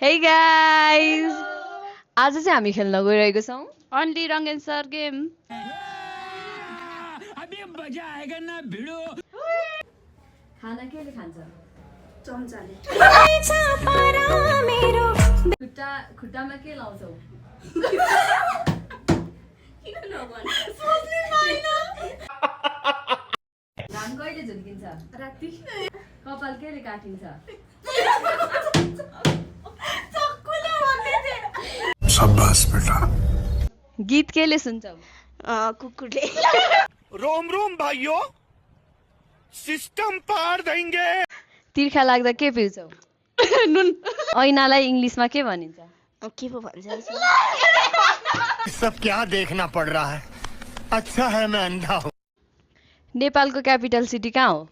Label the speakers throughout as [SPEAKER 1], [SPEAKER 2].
[SPEAKER 1] Hey guys! आज चाहिँ हामी खेल्न गइरहेको छौं
[SPEAKER 2] only wrong and sir game.
[SPEAKER 3] अबे मजा आएगा ना भिडो।
[SPEAKER 1] खाना केले खान्छ?
[SPEAKER 4] चम्चाले।
[SPEAKER 1] खुट्टामा के लाउँछौ?
[SPEAKER 4] किन नभन्? सोच्नै पाइन।
[SPEAKER 1] घाम कहिले झुल्किन्छ?
[SPEAKER 4] राति।
[SPEAKER 1] कपाल केले काटिन्छ?
[SPEAKER 4] चक्कुले भन्दै थिए।
[SPEAKER 5] शाबाश बेटा।
[SPEAKER 1] गीत केले सुन्छौ?
[SPEAKER 4] कुकुरले।
[SPEAKER 5] रोम रोम भाइयों, सिस्टम पार देंगे।
[SPEAKER 1] तिर्खा लाग्दा के पिउँछौ?
[SPEAKER 2] नुन।
[SPEAKER 1] ऐनालाई इंग्लिशमा के भनिन्छ?
[SPEAKER 4] के पो भन्छ?
[SPEAKER 5] सब क्या देखना पड़ रहा है? अच्छा है मैं अंधा हूँ।
[SPEAKER 1] नेपालको क्यापिटल सिटी कहाँ हो?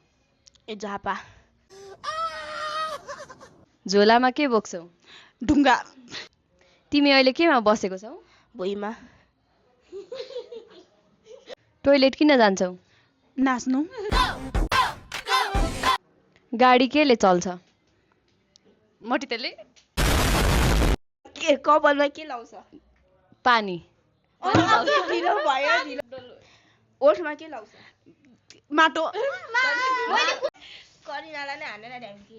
[SPEAKER 4] झापा।
[SPEAKER 1] झोलामा के बोक्छौ?
[SPEAKER 4] ढुङ्गा।
[SPEAKER 1] तिमी अहिले केमा बसेको छौ?
[SPEAKER 4] भुइँमा।
[SPEAKER 1] टोइलेट किन जान्छौ?
[SPEAKER 4] नाच्नु।
[SPEAKER 1] गाडी केले चल्छ?
[SPEAKER 2] मटितेले।
[SPEAKER 4] के कपालमा के लाउँछ?
[SPEAKER 1] पानी।
[SPEAKER 4] ढिलो भयो ढिलो। ओठमा के लाउँछ?
[SPEAKER 2] माटो।
[SPEAKER 4] करिनालाई नै हानेर ढ्याङ्की।